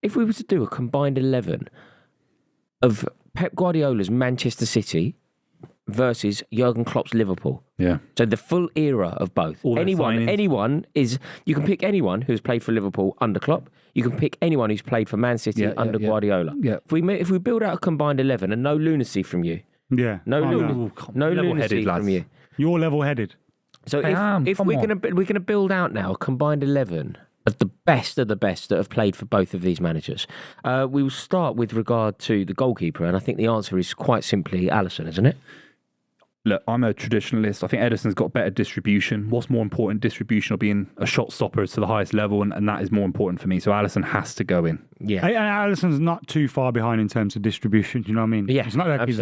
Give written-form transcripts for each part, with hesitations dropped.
if we were to do a combined 11 of Pep Guardiola's Manchester City versus Jurgen Klopp's Liverpool. Yeah. So the full era of both. All their signings. Anyone is... You can pick anyone who's played for Liverpool under Klopp. You can pick anyone who's played for Man City under Guardiola. Yeah. If we build out a combined 11 and no lunacy from you. Yeah. No lunacy from you. You're level-headed. So if we're gonna build out now a combined 11 of the best that have played for both of these managers, we will start with regard to the goalkeeper, and I think the answer is quite simply Alisson, isn't it? Look, I'm a traditionalist. I think Ederson's got better distribution. What's more important, distribution or being a shot stopper to the highest level, and that is more important for me. So Alisson has to go in. Yeah. And Alisson's not too far behind in terms of distribution, you know what I mean? Yeah, it's not like he's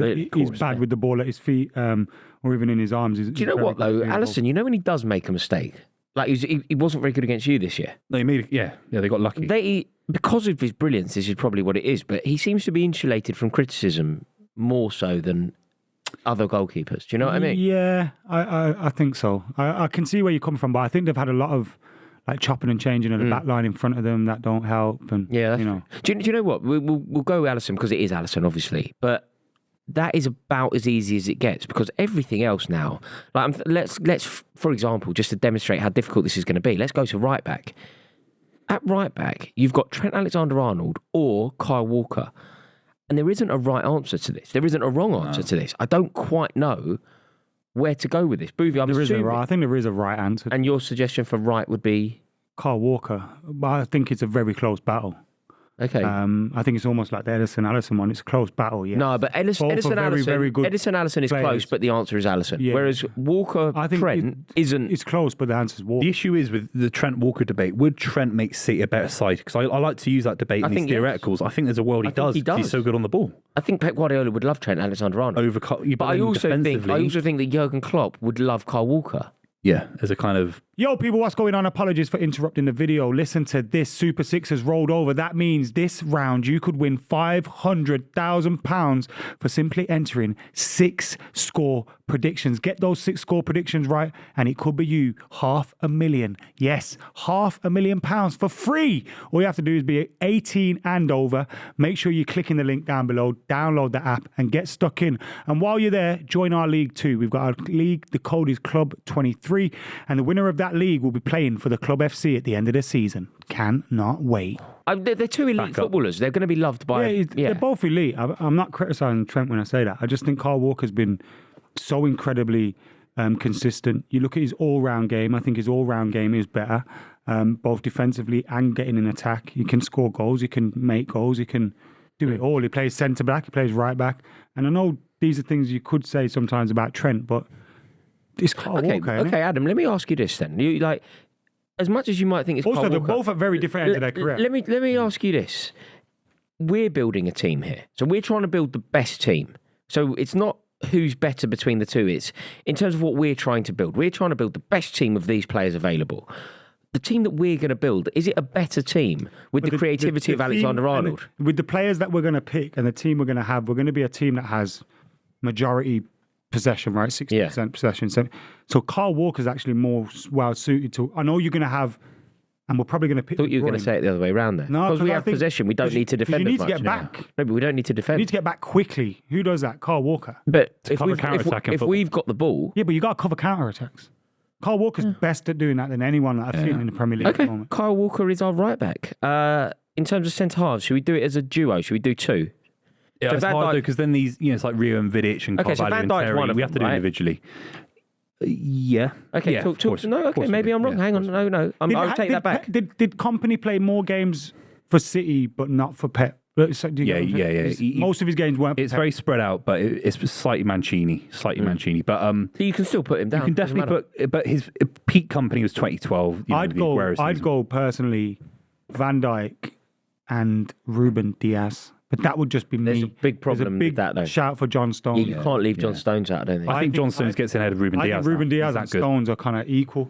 bad with the ball at his feet or even in his arms. Do you know what, though? Alisson, you know when he does make a mistake? Like, he wasn't very good against you this year. No, they got lucky. Because of his brilliance, this is probably what it is, but he seems to be insulated from criticism more so than other goalkeepers. Do you know what I mean? Yeah, I think so. I can see where you're coming from, but I think they've had a lot of like chopping and changing of the back line in front of them that don't help. And yeah, that's Do you know what? We'll go Alisson because it is Alisson, obviously, but that is about as easy as it gets because everything else now, like let's for example, just to demonstrate how difficult this is going to be, let's go to right back. At right back, you've got Trent Alexander-Arnold or Kyle Walker. And there isn't a right answer to this. There isn't a wrong answer to this. I don't quite know where to go with this. Buvey, I think there is a right answer. And your suggestion for right would be? Kyle Walker. But I think it's a very close battle. Okay. I think it's almost like the Alisson one. It's a close battle, yeah. No, but Alisson is close, but the answer is Alisson. Yeah. Whereas Walker, Trent isn't. It's close, but the answer is Walker. The issue is with the Trent Walker debate, would Trent make City a better side? Because I like to use that debate in these theoreticals. I think there's a world he does. He's so good on the ball. I think Pep Guardiola would love Trent Alexander-Arnold. But I also think that Jurgen Klopp would love Kyle Walker. Yeah, as a kind of... Yo, people, what's going on? Apologies for interrupting the video. Listen to this. Super Six has rolled over. That means this round you could win £500,000 for simply entering 6 score predictions. Get those 6 score predictions right, and it could be you. £500,000. Yes, £500,000 for free. All you have to do is be 18 and over. Make sure you're clicking the link down below. Download the app and get stuck in. And while you're there, join our league too. We've got our league. The code is Club23, and the winner of that league will be playing for the Club FC at the end of the season. Cannot wait. They're 2 elite footballers. They're going to be loved by... They're both elite. I'm not criticising Trent when I say that. I just think Kyle Walker's been so incredibly consistent. You look at his all-round game. I think his all-round game is better, both defensively and getting in attack. He can score goals. He can make goals. He can do it all. He plays centre-back. He plays right-back. And I know these are things you could say sometimes about Trent, but... It's Kyle Walker. Okay, Adam, let me ask you this then. You like, as much as you might think it's also, Kyle they're Walker, both at very different ends of their career. Let me ask you this. We're building a team here. So we're trying to build the best team. So it's not who's better between the two. It's in terms of what we're trying to build. We're trying to build the best team of these players available. The team that we're going to build, is it a better team with the creativity of Alexander-Arnold? With the players that we're going to pick and the team we're going to have, we're going to be a team that has majority possession, right? 60% possession. So Kyle Walker's actually more well suited to. I know you're going to have, and we're probably going to pick. I thought you were going to say it the other way around there. No, because we have possession, we don't need to defend. You need as to much get back. No, but we don't need to defend. You need to get back quickly. Who does that? Kyle Walker. But if we've got the ball, yeah, but you got to cover counter attacks. Kyle Walker's best at doing that than anyone that I've seen in the Premier League at the moment. Kyle Walker is our right back. In terms of centre halves, should we do it as a duo? Should we do 2? Yeah, it's hard though, because then these, it's like Rio and Vidic and Carvalho and Terry. We have to do individually. Yeah. Okay, yeah, talk. No, okay, maybe I'm wrong. Hang on. No. I'll take that back. Did Kompany play more games for City but not for Pep? So yeah. Most of his games weren't. It's very spread out, but it's slightly Mancini. But so you can still put him down. You can definitely put. But his peak Kompany was 2012. I'd go personally, Van Dijk and Ruben Diaz. But that would just be me. There's a big problem with that, though. Shout for John Stones. You can't leave John Stones out, I don't think. I think John Stones gets ahead of Ruben Diaz. I think Ruben Diaz and Stones are kind of equal.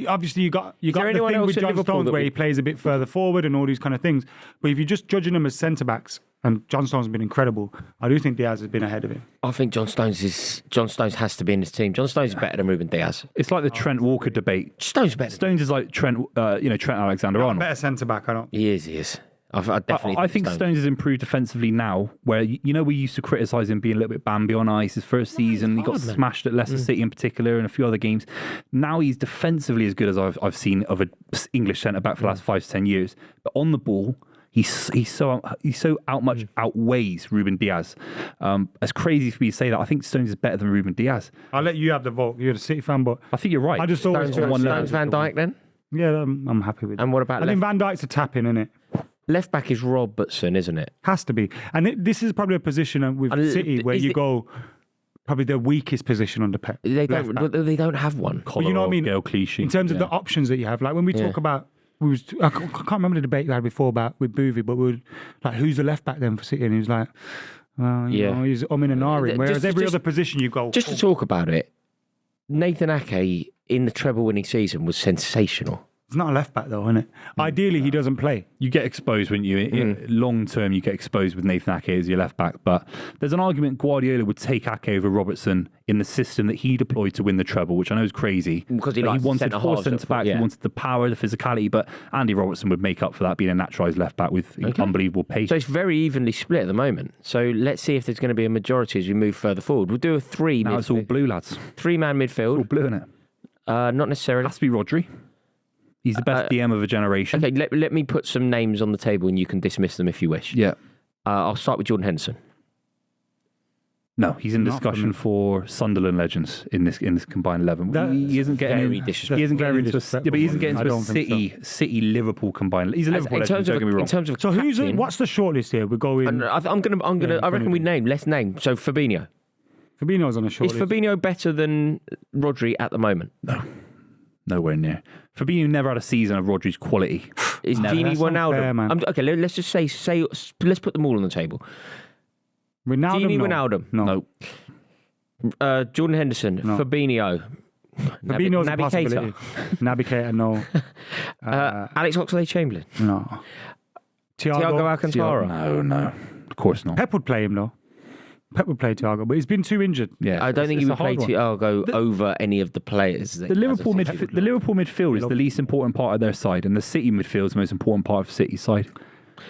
Obviously, you got the thing with John Stones where he plays a bit further forward and all these kind of things. But if you're just judging them as centre-backs, and John Stones has been incredible, I do think Diaz has been ahead of him. I think John Stones has to be in this team. John Stones is better than Ruben Diaz. It's like the Trent Walker debate. Stones better. Stones is like Trent Alexander-Arnold. Better centre-back, I don't. He is. I definitely. I think Stones has improved defensively now, where we used to criticise him being a little bit Bambi on ice his first season. He got smashed at Leicester City in particular and a few other games. Now he's defensively as good as I've seen of an English centre back for the last 5 to 10 years. But on the ball, he's so much outweighs Ruben Diaz. It's crazy for me to say that. I think Stones is better than Ruben Diaz. I'll let you have the vote. You're the City fan, but I think you're right. I just thought Stones Van Dijk then. Yeah, I'm happy with that. And what about I think Van Dijk's a tap-in, isn't it? left back is Robertson, isn't it? Has to be. And this is probably a position with City where you go probably the weakest position under Pep. They don't have one. But you know what I mean? Clichy. In terms of the options that you have, like when we talk about, I can't remember the debate we had before about with Buvey, but we were like, who's the left back then for City? And he was like, well, you know, he's in and ahhing. Whereas every other position you go. Just to talk about it, Nathan Ake in the treble-winning season was sensational. It's not a left back though, isn't it? Ideally, he doesn't play. You get exposed when long term. You get exposed with Nathan Ake as your left back. But there's an argument Guardiola would take Ake over Robertson in the system that he deployed to win the treble, which I know is crazy. Because he wanted 4 centre backs. He wanted the power, the physicality. But Andy Robertson would make up for that, being a naturalised left back with unbelievable pace. So it's very evenly split at the moment. So let's see if there's going to be a majority as we move further forward. We'll do a three. Now it's all blue, lads. 3-man midfield. It's all blue, isn't it? Not necessarily. Has to be Rodri. He's the best DM of a generation. Okay, let me put some names on the table and you can dismiss them if you wish. Yeah. I'll start with Jordan Henderson. No, he's in discussion for Sunderland legends in this combined 11. He isn't getting very disrespectful. He isn't getting into a City Liverpool combined. He's a Liverpool legend. Don't get me wrong. In terms of so what's the shortlist here? We're going. I reckon we name. Let's name. So Fabinho. Fabinho's on a shortlist. Is Fabinho better than Rodri at the moment? No. Nowhere near. Fabinho never had a season of Rodri's quality. Is Gini Wijnaldum? Fair, okay, let's just say let's put them all on the table. Wijnaldum, Gini Wijnaldum. No. Jordan Henderson. No. Fabinho. Fabinho's a possibility. Naby Keita, no. Alex Oxlade-Chamberlain. No. Thiago Alcantara. No. Of course not. Pep would play him though. Pep would play Thiago, but he's been too injured. Yeah, I don't think he would play Thiago over any of the players. The Liverpool midfield is the least important part of their side, and the City midfield is the most important part of City's side.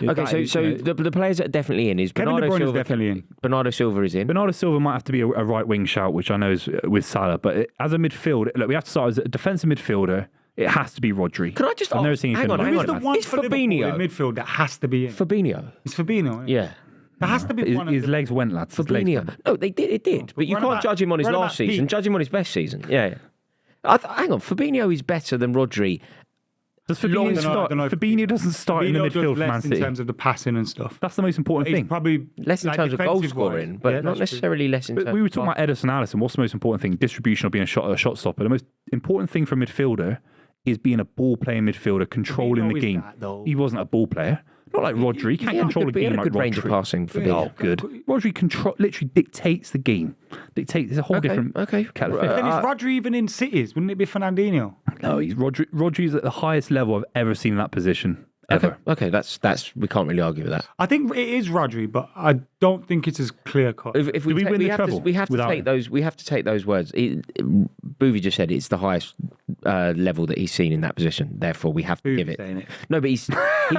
Okay, so the players that are definitely in is Bernardo Silva. Definitely in. Bernardo Silva is in. Bernardo Silva might have to be a right wing shout, which I know is with Salah. But as a midfield, look, we have to start as a defensive midfielder. It has to be Rodri. Can I just? I've never seen anything like Who's the one Is for Liverpool in midfield that has to be in? Fabinho. It's Fabinho. Yeah. There has to be one. His legs went, lads. Fabinho. No, it did. But you can't judge him on his last season. Judge him on his best season. Yeah. Hang on. Fabinho is better than Rodri. Does Fabinho doesn't start in the midfield for Man City. In terms of the passing and stuff. That's the most important thing. Probably less in terms of goal scoring, but not necessarily less in terms of... We were talking about Ederson and Alisson. What's the most important thing? Distribution or being a shot stopper. The most important thing for a midfielder is being a ball-playing midfielder, controlling the game. He wasn't a ball player. Not like Rodri. He can't control a game like Rodri. He had a good range of passing for me. Oh, good. Rodri literally dictates the game. It's a whole different kettle of fish. Then is Rodri even in cities? Wouldn't it be Fernandinho? No, Rodri's at the highest level I've ever seen in that position. Ever. Okay, that's we can't really argue with that. I think it is Rodri, but I don't think it's as clear cut. If we win the treble, we have to take those words. Buvey just said it's the highest level that he's seen in that position. Therefore, we have to give it. No, but he's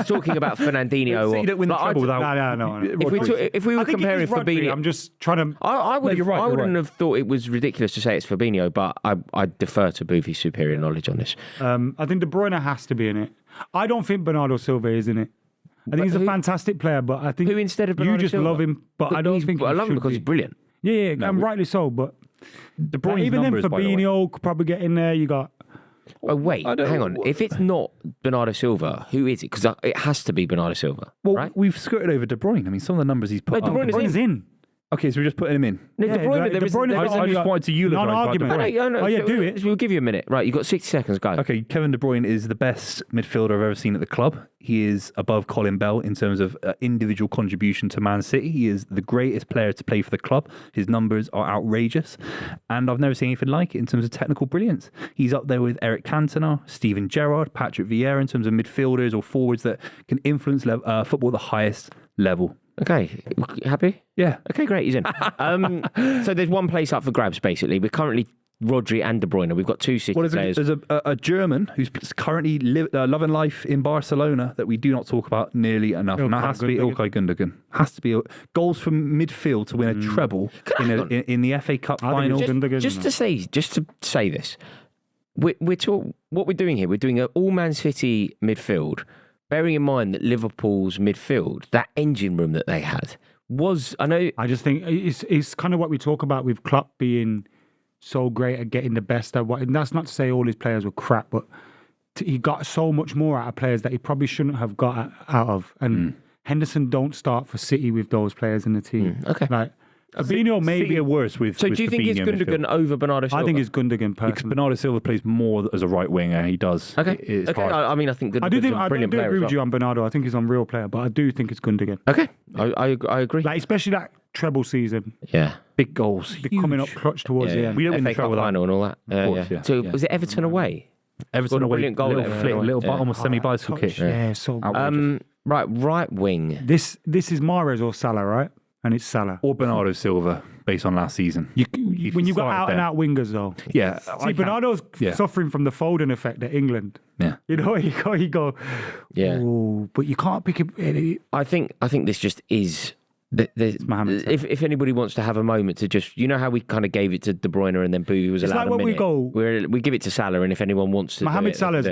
talking about Fernandinho. You don't win the treble without. No. If we were comparing Fabinho, I'm just trying to. I wouldn't have thought it was ridiculous to say it's Fabinho, but I defer to Buvey's superior knowledge on this. I think De Bruyne has to be in it. I don't think Bernardo Silva is in it. I think he's a fantastic player, but I think who instead of Bernardo you just Silva? love him. But I don't think I love him because he's brilliant. Yeah, and rightly so. But De Bruyne's even then, numbers, Fabinho could probably get in there. You got. Oh wait, hang on. If it's not Bernardo Silva, who is it? Because it has to be Bernardo Silva. Well, right? We've skirted over De Bruyne. I mean, some of the numbers he's put. De Bruyne is in. Okay, so we're just putting him in. No, De Bruyne, I just wanted to eulogize De Bruyne. Oh yeah, do it. We'll give you a minute. Right, you've got 60 seconds, go. Okay, Kevin De Bruyne is the best midfielder I've ever seen at the club. He is above Colin Bell in terms of individual contribution to Man City. He is the greatest player to play for the club. His numbers are outrageous, and I've never seen anything like it in terms of technical brilliance. He's up there with Eric Cantona, Steven Gerrard, Patrick Vieira in terms of midfielders or forwards that can influence football at the highest level. Okay, happy? Yeah. Okay, great, he's in. So there's one place up for grabs, basically. We're currently Rodri and De Bruyne. We've got two City players. There's a German who's currently loving life in Barcelona that we do not talk about nearly enough. And that has to be Ilkay Gundogan. Has to be goals from midfield to win a treble in the FA Cup final. Just to say this, what we're doing here, we're doing an all-Man City midfield, bearing in mind that Liverpool's midfield, that engine room that they had, I just think it's kind of what we talk about with Klopp being so great at getting the best at what. And that's not to say all his players were crap, but he got so much more out of players that he probably shouldn't have got out of. And Henderson don't start for City with those players in the team. Okay, like Fabinho maybe City are worse with. So do you think it's Gundogan over Bernardo Silva? I think it's Gundogan personally. Because Bernardo Silva plays more as a right winger. He does. Okay. I mean, I think Gundogan's I do player agree with you on Bernardo. I think he's an real player, but I do think it's Gundogan. Okay, I agree. Like especially that treble season. Yeah, big goals. They're coming up clutch towards the end. We don't win the treble final and all that. Yeah. So was it Everton away? Everton away. Brilliant goal. Little almost semi-bicycle kick. Yeah, so right wing. This is Mahrez or Salah, right? And it's Salah. Or Bernardo Silva, based on last season. When you've got out-and-out wingers, though. Yeah. See, Bernardo's suffering from the Foden effect at England. Yeah. You know, you go, oh, but you can't pick it. I think this just is... Mohamed. If anybody wants to have a moment to just... You know how we kind of gave it to De Bruyne and then Buvey was allowed a minute? We give it to Salah, and if anyone wants to Mohamed Salah's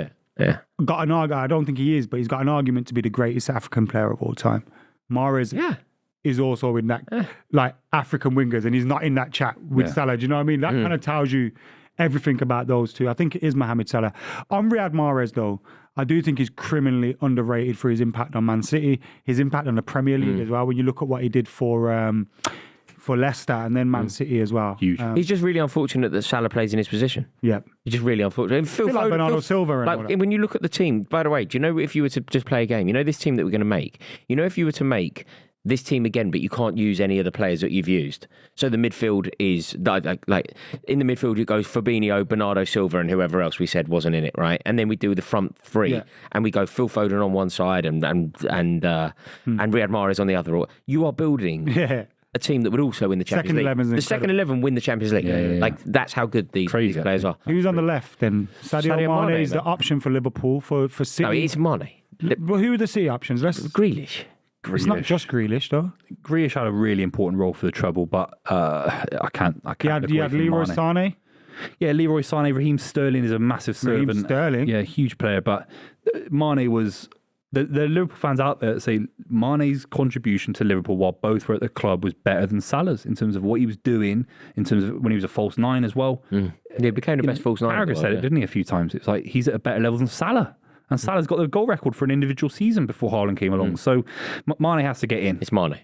got an argument. I don't think he is, but he's got an argument to be the greatest African player of all time. Mahrez... is also in that, like, African wingers, and he's not in that chat with Salah. Do you know what I mean? That kind of tells you everything about those two. I think it is Mohamed Salah. On Riyad Mahrez, though, I do think he's criminally underrated for his impact on Man City, his impact on the Premier League as well, when you look at what he did for Leicester and then Man City as well. Huge. He's just really unfortunate that Salah plays in his position. Yeah. He's just really unfortunate. Like Bernardo Silva. When you look at the team, by the way, do you know if you were to just play a game, you know this team that we're going to make, you know if you were to make this team again, but you can't use any of the players that you've used. So the midfield is, like in the midfield, it goes Fabinho, Bernardo Silva, and whoever else we said wasn't in it, right? And then we do the front three, and we go Phil Foden on one side and Riyad Mahrez on the other. You are building a team that would also win the Champions League. The second 11 win the Champions League. Like, that's how good these players are. Who's on the left then? Sadio Mane is the option for Liverpool, for City. No, it's Mane. Well, who are the City options? Grealish. It's not just Grealish, though. Grealish had a really important role for the treble, but I can't. You had Leroy Sané. Yeah, Leroy Sané. Raheem Sterling is a massive servant. Raheem Sterling. Yeah, huge player. But Mane was... The Liverpool fans out there that say Mane's contribution to Liverpool while both were at the club was better than Salah's in terms of what he was doing, in terms of when he was a false nine as well. He became the best false nine. Carragher said it, didn't he, a few times? It's like he's at a better level than Salah. And Salah's got the goal record for an individual season before Haaland came along. So Mane has to get in. It's Mane.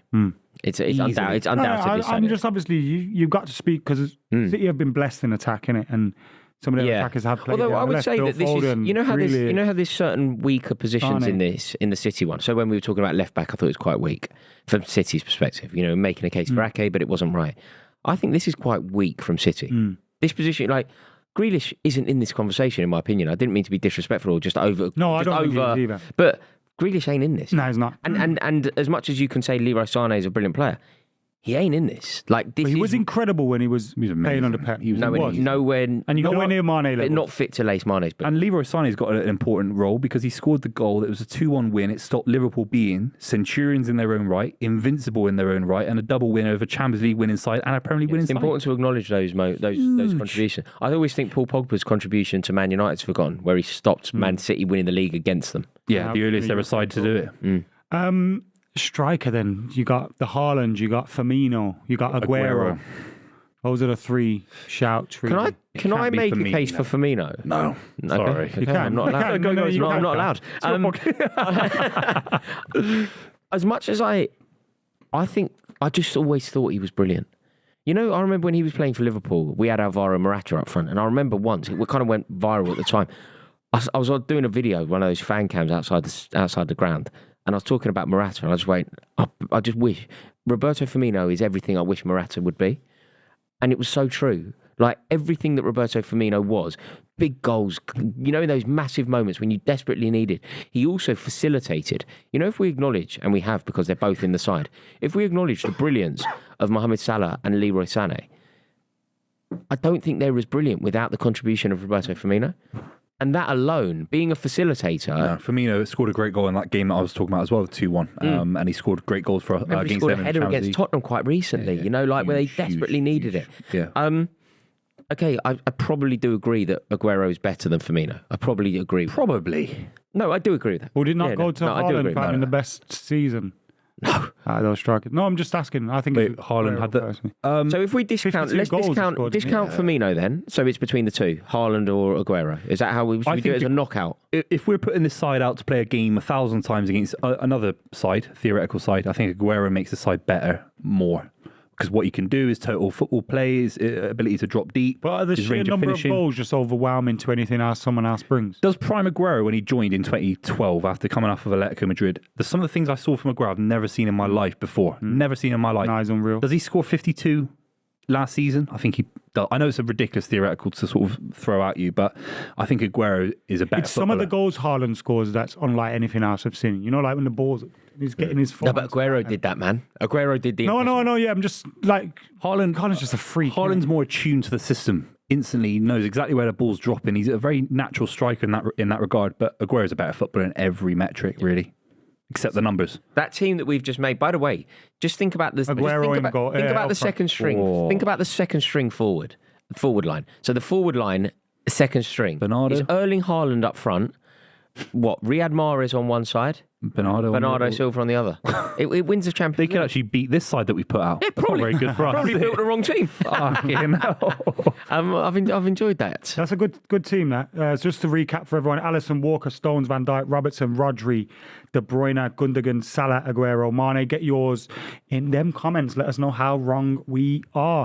It's undoubtedly I'm just obviously, you've got to speak because City have been blessed in attack, innit? And some of their attackers have played. Although I would say that this is, you know how there's certain weaker positions in the City one. So when we were talking about left back, I thought it was quite weak from City's perspective. You know, making a case for Ake, but it wasn't right. I think this is quite weak from City. This position, like... Grealish isn't in this conversation, in my opinion. I didn't mean to be disrespectful or just over. No, I don't think he is either. But Grealish ain't in this. No, he's not. And as much as you can say Leroy Sané is a brilliant player, he ain't in this. Like this, but he was incredible when he was playing under Pep. He was nowhere near Mane level. Not fit to lace Mane's. But and Leroy Sané's got an important role because he scored the goal. It was a 2-1 win. It stopped Liverpool being centurions in their own right, invincible in their own right, and a double winner of a Champions League winning side and a Premier League winning side. It's important to acknowledge those contributions. I always think Paul Pogba's contribution to Man United's forgotten, where he stopped Man City winning the league against them. Yeah, the earliest ever side to do it. Striker then, you got the Haaland, you got Firmino, you got Aguero. Those are the three shouts. Really. Can I make a case for Firmino? No, sorry. Okay. I'm not allowed. I'm not allowed. As much as I think, I just always thought he was brilliant. You know, I remember when he was playing for Liverpool, we had Alvaro Morata up front, and I remember once, it kind of went viral at the time. I was doing a video, one of those fan cams outside the ground, and I was talking about Morata, and I just went, I just wish Roberto Firmino is everything I wish Morata would be. And it was so true. Like everything that Roberto Firmino was, big goals, you know, in those massive moments when you desperately need it. He also facilitated. You know, if we acknowledge, and we have because they're both in the side, if we acknowledge the brilliance of Mohamed Salah and Leroy Sané, I don't think they're as brilliant without the contribution of Roberto Firmino. And that alone, being a facilitator... No, Firmino scored a great goal in that game that I was talking about as well, the 2-1. And he scored great goals for against he scored them a header against Tottenham quite recently, where they desperately needed it. Yeah. Okay, I probably do agree that Aguero is better than Firmino. I probably agree with that. Probably. No, I do agree with that. Well, did not go to Haaland for having the best season. No. Those strikers. No, I'm just asking. I think Haaland had the... so if we discount, let's discount Firmino then. So it's between the two, Haaland or Aguero. Is that how we should do it as a knockout? If we're putting this side out to play a game 1,000 times against another side, theoretical side, I think Aguero makes the side better more. Because what you can do is total football play, his ability to drop deep, but the sheer number of goals just overwhelming to anything else someone else brings. Does Prime Aguero, when he joined in 2012 after coming off of Atletico Madrid, there's some of the things I saw from Aguero I've never seen in my life before. Never seen in my life. No, he's unreal. Does he score 52 last season? I think he does. I know it's a ridiculous theoretical to sort of throw at you, but I think Aguero is a better It's some of the goals Haaland scores that's unlike anything else I've seen. Like when the ball's... He's getting his No, but Aguero did that, man. Aguero did the... No, yeah, I'm just like... Haaland's just a freak. Haaland's more attuned to the system. Instantly, he knows exactly where the ball's dropping. He's a very natural striker in that regard, but Aguero's a better footballer in every metric, really. Except the numbers. That team that we've just made, by the way, just think about this. Aguero think about the second string. Oh. Think about the second string forward line. So the forward line, second string. Bernardo. Is Erling Haaland up front. What? Riyad Mahrez on one side. Bernardo Silva on the other. It wins the Champions League. They could actually beat this side that we put out. Yeah, probably. Not very good for us. Probably built the wrong team. I've enjoyed that. That's a good team, that. Just to recap for everyone, Alisson, Walker, Stones, Van Dijk, Robertson, Rodri, De Bruyne, Gundogan, Salah, Aguero, Mane. Get yours in them comments. Let us know how wrong we are.